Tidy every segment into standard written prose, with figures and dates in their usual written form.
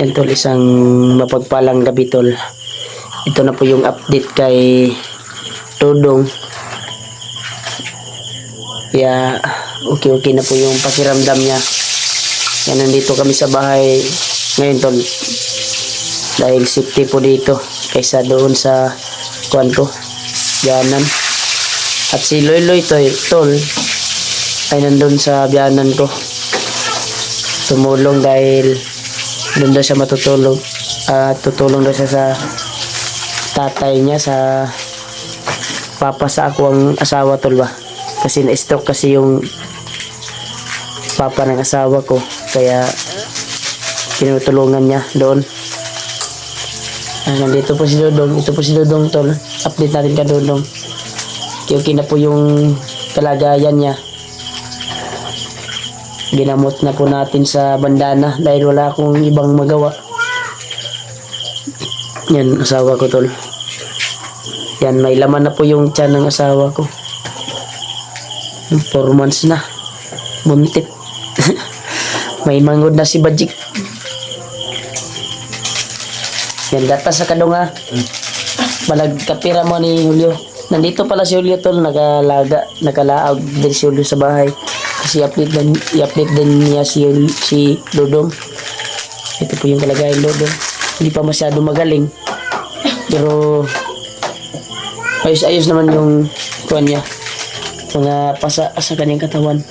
Yan tol, isang mapagpalang gabi tol. Ito na po yung update kay Dodong. Kaya okay na po yung pakiramdam niya. Yan, nandito kami sa bahay ngayon tol. Dahil safety po dito kaysa doon sa kwanto, biyanan. At si Loy tol ay nandun sa biyanan ko. Tumulong dahil doon daw siya matutulog. Tutulong daw siya sa tatay niya, sa papa sa ako ang asawa tol ba. Kasi na-stroke kasi yung papa ng asawa ko. Kaya tinutulungan niya doon. Nandito po si Dodong. Ito po si Dodong tol. Update natin ka Dodong. Okay na po yung kalagayan niya. Ginamot na po natin sa bandana dahil wala akong ibang magawa. Yan, asawa ko tol. Yan, may laman na po yung tiyan ng asawa ko. 4 months na. Buntit. May mangod na si Bajik. Yan, gatas sa kadong ha. Balag kapira mo ni Julio. Nandito pala si Julio tol. Nakalaag din si Julio sa bahay. Kasi i-update din niya si Dodong. Ito po yung kalagayan Dodong. Hindi pa masyado magaling. Pero ayos naman yung kuwan niya. Mga pasa sa kanyang katawan.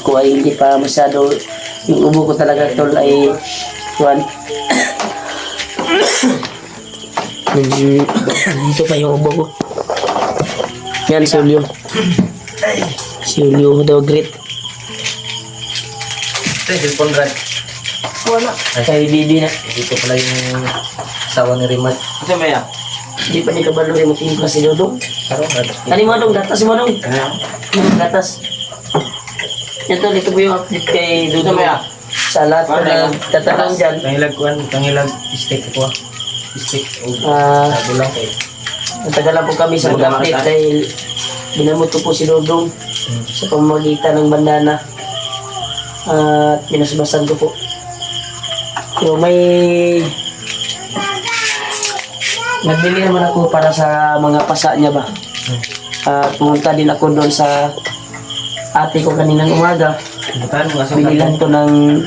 Kung ay hindi pa masyado, yung ubo ko talaga tol ay kuwan. Ito pa yung ubo ko. Yan si Julio. Si Julio daw great. Ito yung cellphone rad. Wala. Kay Bibi na. Dito pala yung asawa ni Rimat. Ito maya. Hindi pa ni kabalo rin mo timpla si Dodong. Kani mo dong, gatas mo dong. Gatas. Ito, dito po yung update kay Dodong. Sa lahat po na tatanong dyan. Tangilag steak ko. Steak. Sabi lang kayo. Natagalan po kami sa mag-update dahil binamot ko po si Dodong sa pamamagitan ng bandana. At binasbasan ko po. So may nagbili naman ako para sa mga pasa niya ba. At pumunta din ako doon sa ate ko kaninang umaga. Binilan ko ng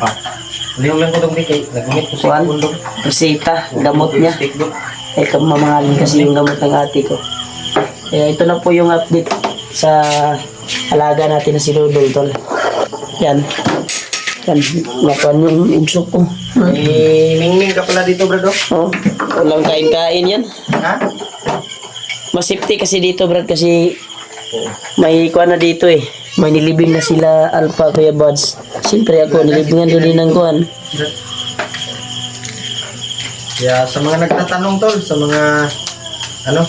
lang ko itong bigay. Nagumit ko sa kundong. reseta, gamot niya. Ay mamahalin kasi yung gamot ng ate ko. Kaya ito na po yung update sa alaga natin na si Dodong tol. Yan. Yan, nakuhan yung ugsok ko. Mingming ka pala dito, brado. Oh, walang kain-kain yan. Ha? Mas safety kasi dito, brad, kasi may kuhan na dito eh. May nilibing na sila Alpha, Kuya Buds. Siyempre ako, nilibingan ko din ng kuhan. Kaya sa mga nagtatanong tol, sa mga ano,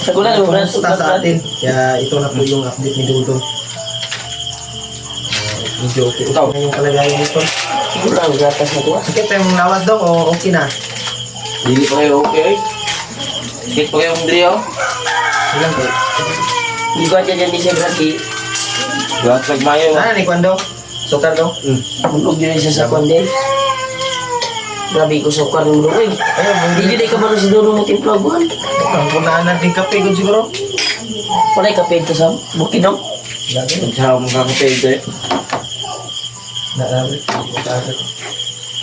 Sa gulan, brad. kumusta sa atin. Kaya ito na po yung update ni Dodong. Medyo okay. Ito na yung kalagayan nito. Gulan, gatas na kuha. Sakit pa yung lawas daw o okay na? Hindi pa kayo okay. Sakit pa kayong driyo. Ilang kayo? Hindi ko dyan yan di siya, brad. Lahat nagmayo. Ano ni Kwan daw? Sukar daw? Munog din siya sa kuhan din. Grabe ko sukar ng bro. Ayun, Hindi din ka ba si Dodong mo timpla buwan? ang punaan natin kape kung siguro. Wala ka pwede sa Bukidong. Lagi. Magsama mong kakapay ito eh. Nalabi.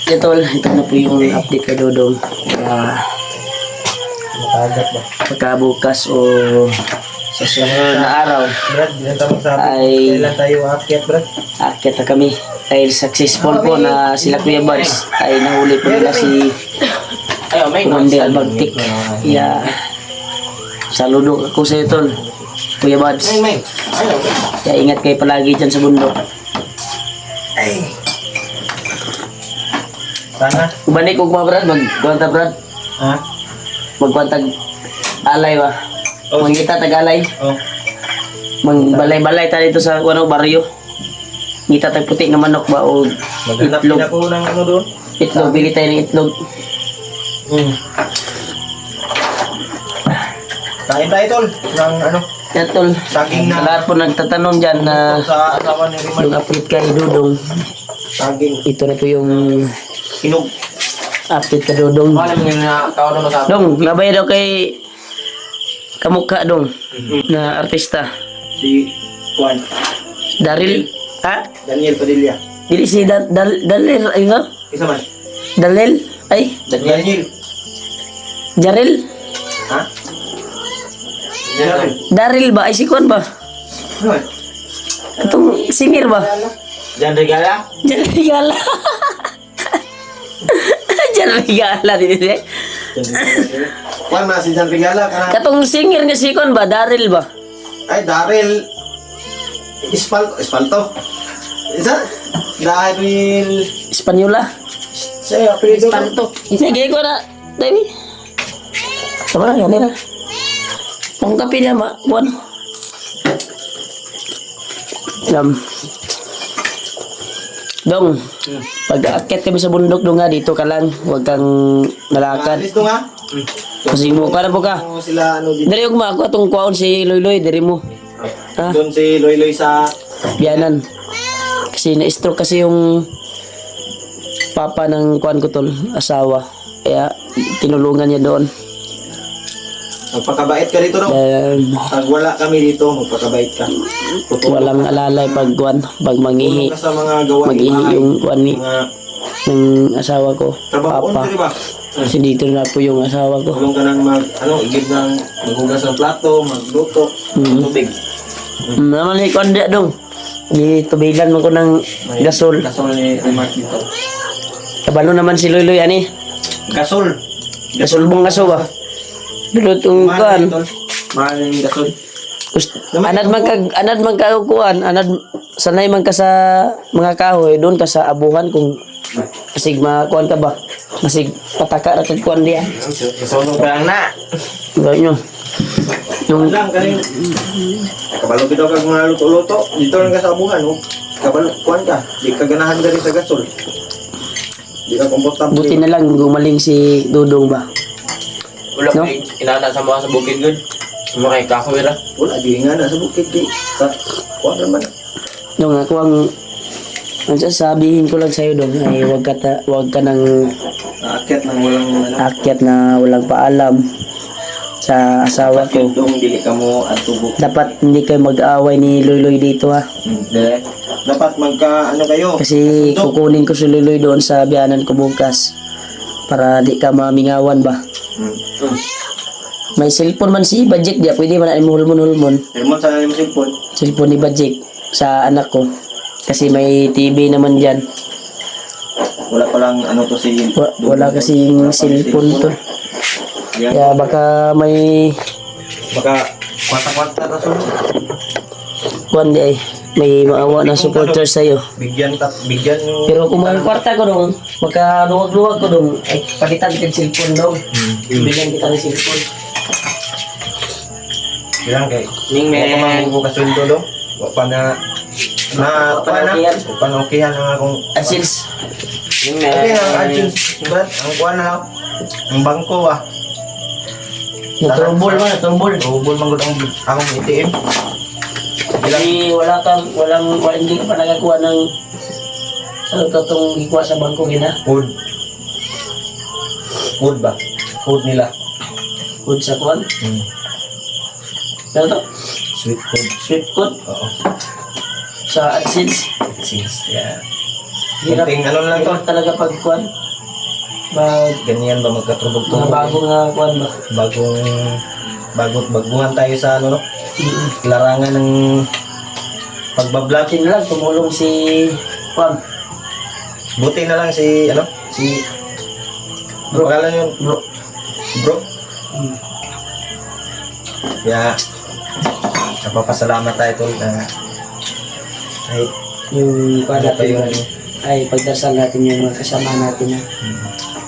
Ito na po yung update kay Dodong. Kaya Matagat ba? pagkabukas o sa sunod na araw, Brad, binanta mo sabi. Ay. Kailan tayo aakyat, Brad? aakyat na kami. Dahil successful po na sila Kuya Buds ay nahuli po nila si Ayaw, may Commander Bagtik. Kaya saludo ako sa iyo tol, Kuya Buds. May. Ayaw. Kaya ingat kayo palagi dyan sa bundok. Ay. Sana. Balik ko mga brad, magkwanta brad. Ha? Magkwantag alay ba? Oh, Mangita tag-alay. Oh. Magbalay-balay tayo dito sa ano, baryo. Ngita tag puti na manok ba o Maghanap din itlog. ako ng ano doon. Itlog, bili tayo ng itlog. Kain tayo, tol. Ng ano? Yan tol. Saging Sa na. lahat po nagtatanong dyan na Sa asawa ni yung Rimar. update kay Dudong. Saging. Ito na po yung Hinog. update kay Dudong. Malam nga na tao na masabi. Dong, nabay daw kay kamukha dong na artista. Si Juan. Daryl, ha? Daniel Padilla. Dili si Dalil, ay nga? Isa man. Dalil, ay? Daniel. Jaril? Ha? Daniel. Daryl ba? Ay si Kwan ba? Ano man? Itong singer ba? Jan Regala? Jan Regala. Jan Regala, di ba? Juan na si Jan Regala. Katong singer nga si Kwan ba? Daryl ba? Ay, Daryl. Espalto. Isa? Daryl. Espanyola? Siya, apelido. Sige ko na, David. Sama na, ganun na. Pangkapi niya, Kwan. Dong, pag aakyat kami sa bundok dong nga, dito ka lang. Huwag kang nalakad. Alis to nga. Kasi mo ka na po ka. Ano sila, ano dito. Dari yung ako atong kwaon si Loy, dari mo. Ha? Doon si Loy sa... Biyanan. Kasi na-stroke kasi yung papa ng kuan ko tol, asawa. Kaya tinulungan niya doon. Magpakabait ka dito, no? Pag wala kami dito, magpakabait ka. Walang alalay pag kuan, pag mangihi. Tulong ka sa mga gawain Mag-ihi yung kuan ni Mga ng asawa ko, trabahoon ka, papa. di ba? Kasi dito na po yung asawa ko. Tulong ka ng igib ng maghugas ng plato, magluto, tubig. Naman ni kuan dia dong. Gitubigan mo ko ng gasol. Gasol ni Remark dito. Kabalo naman si Loy ani. Gasol. Gasol bong gaso ba? Lutong kuan. Mahal yung gasol. Anad man ka kuan, anad sanay man ka sa mga kahoy, doon ka sa abuhan kung masig makuan ka ba? Masig pataka ra kag kuan diya. Kasunod ka lang na. Ganyo. Yung Lang kanin. Kabalo bitaw kag mga luto-luto, dito lang ka sa abuhan, no? Kabalo kuan ka, di ka ganahan diri sa gasol. Di ka komportable. buti na lang gumaling si Dudong ba. Wala No? ko inana sa mga sa bukid good. Mga kay kahoy ra. Wala di nga na sa bukid di. Sa kuan naman. Yung ako ang sasabihin ko lang sa'yo doon ay wag ka nang Aakyat ng walang akyat na walang paalam sa asawa ko. dong dili ka mo at tubo. Dapat hindi kayo mag-away ni Loy dito ha. Dili. Dapat magka ano kayo. Kasi kukunin ko si Loy doon sa biyanan ko bukas para di ka mamingawan ba. May cellphone man si Bajik dia, pwede man na hulmon. Hermon sa mo cellphone. Cellphone ni Bajik sa anak ko. Kasi may TV naman diyan. Wala pa lang ano to si Wala kasing cellphone to. Yan. Kaya baka may Baka kwata-kwata na sunod. kuan di ay may maawa na supporter sa'yo. Bigyan yung Pero kung mga kwarta ko dong, magkaluwag-luwag ko dong, ay palitan kita ng cellphone dong. Bigyan kita ng cellphone. bilang kay. Ning May me. bukas sundo do. Wa pa na wa pa na okihan ang akong Asils. Ning me. okay ang iTunes brad ang kuan na lang. Ang bangko Naturbol man, naturbol. Ubol man gud ang akong ATM. Kasi walang hindi ka pa nagakuha ng ano to itong ikuha sa bangko gina. Food ba? Food nila. Good sa kuhan. Ano to? Sweet food. Sweet code Oo. sa AdSense. Since yeah. Hirap, Kunting ano lang to. hirap talaga pag kuhan. Ganyan ba Mga magkatubog-tubog? bago nga kuhan ba? Baguhan tayo sa ano no? Larangan ng pagbablog. Buti na lang tumulong si kuhan. Buti na lang si Bro. pangalan yun? Bro. Kaya napapasalamat tayo tol na kahit Yung kuhan ano pa natin yung ay pagdasal natin yung mga kasama natin na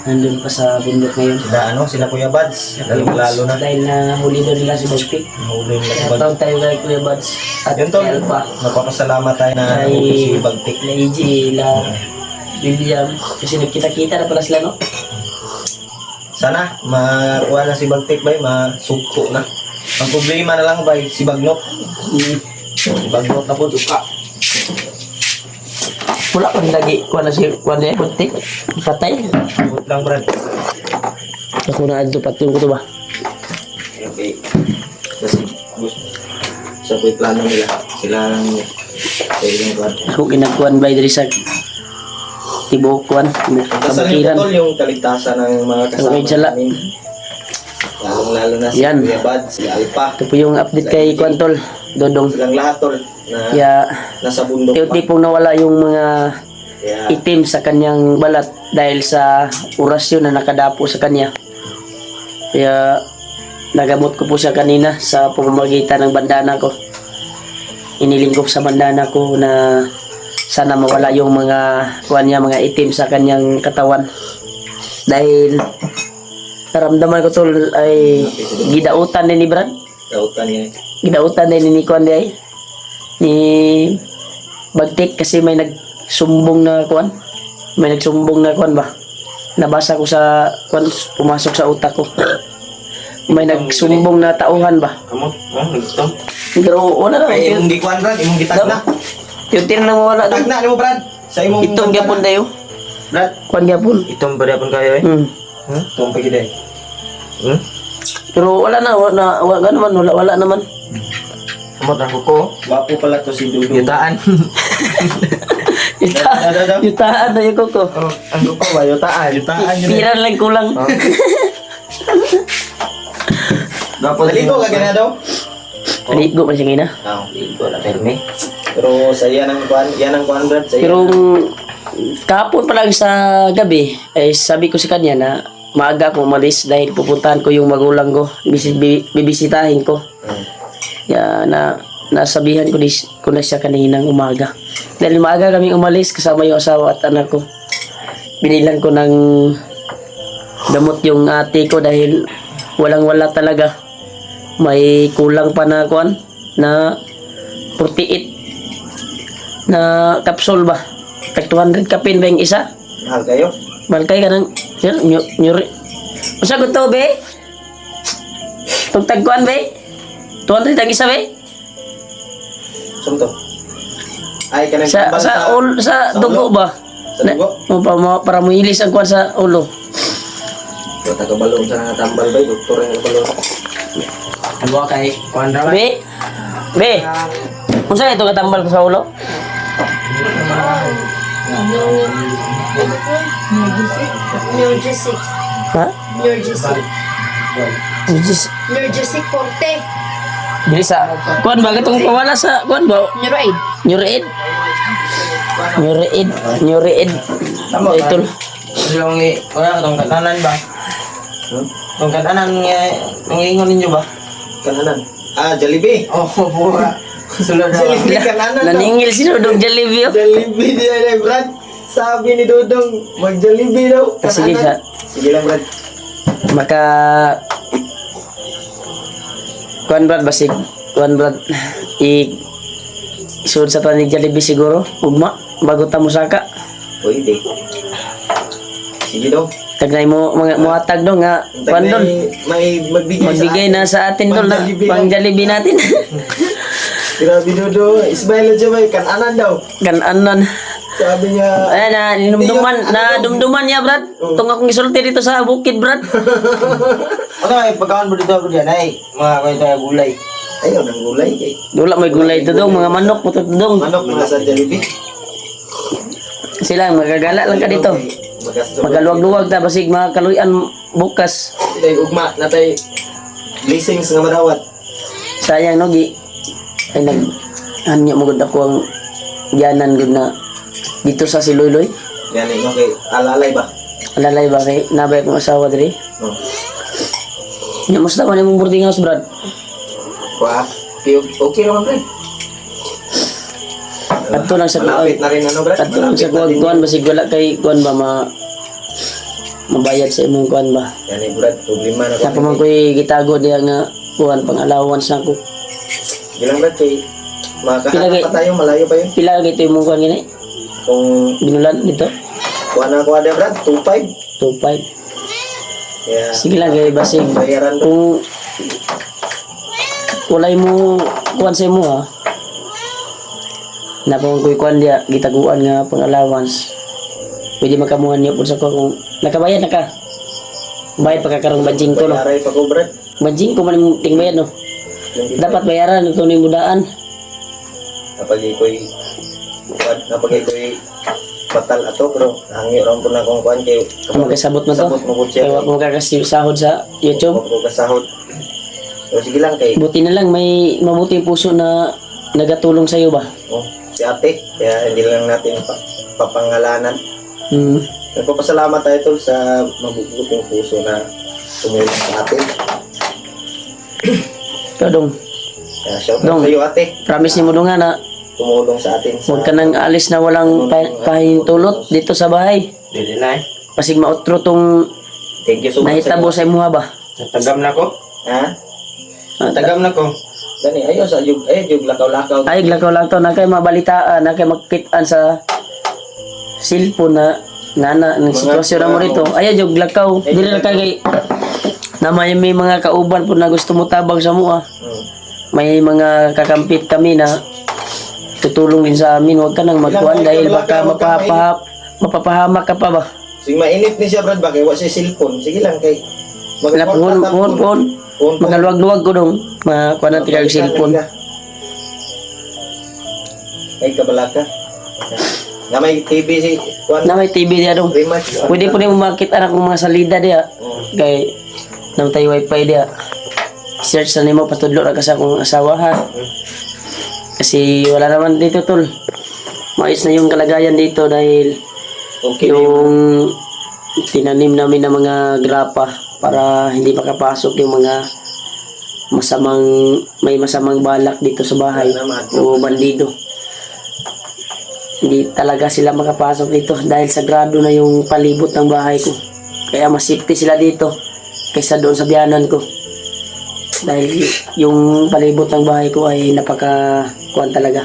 nandun pa sa bundok ngayon. sila Kuya Bads, lalo na Dahil na huli doon nila si Bagpik. mahuli nila si Kaya Bag. taon tayo kay Kuya Bads at Yun tol, kay Alpha. napapasalamat tayo na Ay, nahuli si Bagtik. La EG, la William. Kasi nagkita-kita na pala sila, no? Sana makuha na si Bagtik ba, masugpo na. Ang problema na lang ba, si Bagnok. Si Bagnok na po, duka. Wala pang lagi. Kuha na si kuha na putik. Patay. Good lang, Brad. Ako na adto patulong ko to ba? Okay. Kasi, sa po yung plano nila. Sila lang yung Brad. Ako kinagkuhan ba diri sa tibuok kuhan. Dasal niyo Kabakiran. po tol yung kaligtasan ng mga kasama Okay, sala. namin. Lalong-lalo na si Yan. Kuya Bad, si Alpa. Ito po yung update kay Kuhan tol. Dodong. Silang lahat tol na Kaya nasa bundok pa. tipong nawala yung mga Kaya, itim sa kanyang balat dahil sa orasyon na nakadapo sa kanya. Kaya nagamot ko po siya kanina sa pamamagitan ng bandana ko. Iniling ko sa bandana ko na sana mawala yung mga kuwan niya, mga itim sa kanyang katawan. Dahil naramdaman ko tol ay gidautan din ni Brad. dautan niya. Gidautan din ni kuwan di ni Bagtik kasi may nagsumbong na kuwan. May nagsumbong na kuwan ba? Nabasa ko sa kuwan, pumasok sa utak ko. May nagsumbong na tauhan ba? Kamu? Nagtong? Pero wala na. Ay, imong gikuan Brad, imong gitagna. Yung tira na mawala doon. Tagna ni mo Brad. Sa imong Itong gyapon dayo. Brad, Kuwan gyapon. itong padapon kayo eh. Itong pagiday. Pero wala na, wala naman, wala naman. Kamot ang kuko. Wapo pala to si Dudu. Yutaan. Yutaan na yung kuko. Oh, ang kuko ba? Yutaan. Yutaan yun. Pira lang kulang. Naligo ka gana daw? Ligo man siya ngina. Oo, ligo na perme. Pero sa yan ang kuan Brad. Sa Pero kahapon pa lang sa gabi, ay sabi ko sa kanya na maaga ako umalis dahil pupuntahan ko yung magulang ko. Bibisitahin ko. Ya na nasabihan ko na siya kaninang umaga. Dahil maaga kami umalis kasama yung asawa at anak ko. Binilan ko ng gamot yung ate ko dahil walang-wala talaga. May kulang pa na kuan na 48 na kapsul ba? Tag 200 kapin ba yung isa? Mahal kayo? Malkay ka ng sir, nyuri. Usa ko to be? Tug tagkuan be? 200 ang isa be? Sumto. Ay, kanang Sa tambal sa dugo ulo? ba? Sa dugo? Para muhilis ang kuan sa ulo. Kung tagabalong sa natambal ba, doktor yung balong. Ano kay kuan ra? Be? Be? Unsa ito katambal ko sa ulo? Neurgesic. Ha? Neurgesic. Just Neurgesic forte. dili sa kuan ba katong pawala sa kuan ba? Neuroid. Nyuriid. Nyuriid. Tama, Ito. Yung wala katong katanan ba? Tong katanan nangingon ninyo ba? Kananan. Ah, Jollibee. Oh, buha. Sulod na. Jollibee kananan. Naningil si Dudong Jollibee. Oh. Jollibee dia na Brad. Sabi ni Dodong, mag-Jollibee daw. Sige sa Sige lang Brad. maka kuan Brad basig kuan Brad sud sa tanig Jollibee siguro ugma bago ta musaka Pwede. Sige daw. tagnay mo mga muhatag do nga kuan don May magbigay na sa atin dol na pang Jollibee natin Grabe Dodo. Ismail na may kananan daw. kananan Sabi niya. ay na dumduman niya Brad tung akong gisulti dito sa bukid Brad Ano ay pagkaon mo dito bro diyan ay mga kwento ng gulay. Ayaw ng gulay kay. wala may gulay to dong mga manok putot dong Manok na sa Jollibee. sila magagala lang ka dito magaluwag-luwag ta basig mga kaluyan bukas Tay ugma natay blessings nga madawat. sayang no gi ay nag anyo mo gud ako ang gianan gud na dito sa Siloyloy Yan no kay alalay ba? alalay ba kay nabay akong asawa diri No. nya musta man imong boarding house Brad Wa. Okay naman pre. adto lang sa Malapit na rin ano Brad. adto lang sa Malapit na din. kuan basig wala kay kuan ba mabayad sa imong kuan ba Yan eh Brad, problema na sa man koy gitago diya nga kuan pang allowance nako Gilang Brad kay Pilagi. makahanap pa tayo, malayo pa yun. pila gito imong kuan gini Kung binulan dito kuha na ko ada Brad, 2.5. 25 Kaya sige lang kay basig bayaran ko. kung walay mo kuan sa imo ha. Napong kuy kuan dia gitaguan nga pang allowance. Pwede makamuhan niyo pud sa ko kung nakabayad na ka. Bayad pagkakarong banjing ko no. Bayaray pa ko, Brad. Banjing ko man yung tingbayad no. Dapat bayaran ito ni mudaan. Napagay ko'y batal ato, pero hangi ron po na kung kuhan kayo. Magkasabot mo to. Sabot mo po siya. Kaya wag mo kakasahod sa YouTube. Huwag ko kasahod. Pero sige lang kay, Buti na lang may mabuting puso na nagatulong sa iyo ba? oh, si ate. Kaya hindi lang natin papangalanan. Hmm. Nagpapasalamat tayo tol sa mabubuting puso na tumulong sa atin. Ikaw dong, Kaya shout Dong. out sa iyo ate. promise ni mo dong nga na Tumulong sa atin. huwag ka nang alis na walang pahintulot dito sa bahay. Dili na eh. Pasig mautro tong Thank you so much. nahitabo sa imuha ba? Natagam na ko. Ha? Natagam na ko. Gani, ayo sa jug, jug lakaw-lakaw. Ay, lakaw lang to, na kay mabalitaan, na kay magkitaan sa cellphone na ng sitwasyon na mo rito. Ay, jog lakaw. Dili na kay na may mga kauban po na gusto mo tabang sa mua. May mga kakampit kami na tutulong din sa amin. Huwag ka nang magkuhan dahil baka mapapahamak ka pa ba? Sige, mainit ni siya, Brad, bakit? Wa siya cellphone. Sige lang, kay... Wala pohon. Magaluwag-luwag ko dong. Makuha natin kag cellphone. Ay, kabalaka. Na may TV si... Kuan, Na may TV diya dong. rematch. Pwede po niyo makita na kung mga salida diya. Kay nang tayo wifi diya. Search na nimo patudlo ra ka sa akong asawa ha. Kasi wala naman dito tol. Maayos na yung kalagayan dito dahil Okay na yun. yung tinanim namin ng mga grapa para hindi makapasok yung mga may masamang balak dito sa bahay o bandido. Hindi talaga sila makapasok dito dahil sagrado na yung palibot ng bahay ko. Kaya mas safety sila dito kaysa doon sa biyanan ko. Dahil yung palibot ng bahay ko ay kuwan talaga.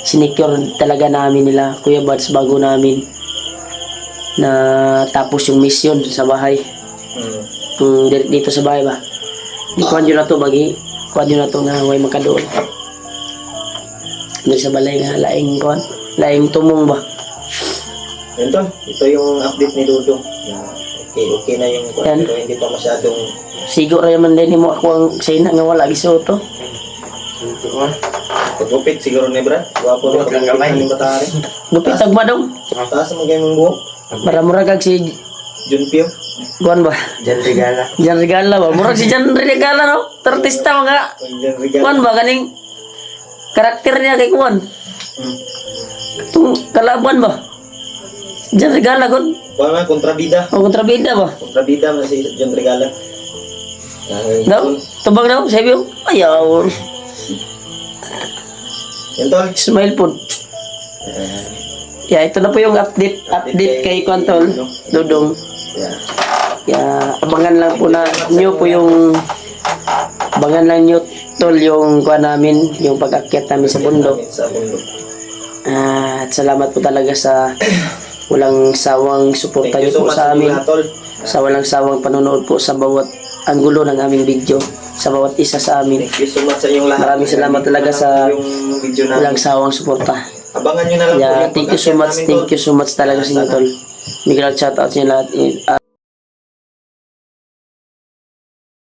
Sinecure talaga namin nila, Kuya Buds, bago namin na tapos yung mission sa bahay. Dito sa bahay ba? Kuwan nyo na to, kuwan nyo na to nga huwag makadoon. Doon sa balay nga, laing tumong ba? Yun to, ito yung update ni Dudong. Okay na yung kuan, Yan. pero hindi pa masyadong... Sigo rin man din mo ako ang sina nga wala gisuto. Pagupit siguro ni Brad. Wapo na Huwag lang gamay. ng batari. Lupit tagma dong. Taas mo kayo mong buhok. Para murag kag si Junpio. kuwan ba? Diyan regala. Jan Regala ba? Murag si Jan Regala no? Artista mga Pagyan regalo. kuwan ba kaning karakter niya kay kuwan. Itong kalaban ba? Jan Regala kon. Kuan nga, kontrabida. O kontrabida ba? Kontrabida man si John Regala. Daw? Tubag daw? Sabi ko, ayaw. Yan tol. Smile po. Yeah, ito na po yung update kay Kwantol, Dudong. Yeah. Yeah, abangan lang po na nyo po yung abangan lang nyo tol yung kuha namin, yung pag-akyat namin sa bundok. Sa bundok. At salamat po talaga sa walang sawang suporta Thank you nyo so po much sa amin. tol. Sa walang sawang panonood po sa bawat anggulo ng aming video, sa bawat isa sa amin. Thank you so much sa inyong lahat. Maraming salamat talaga sa yung video namin. walang sawang suporta. Abangan nyo na lang po Yeah, yung thank you so pag-akyat much. namin, Thank tol. you so much talaga sa inyo, tol. Big shoutout sa inyo lahat.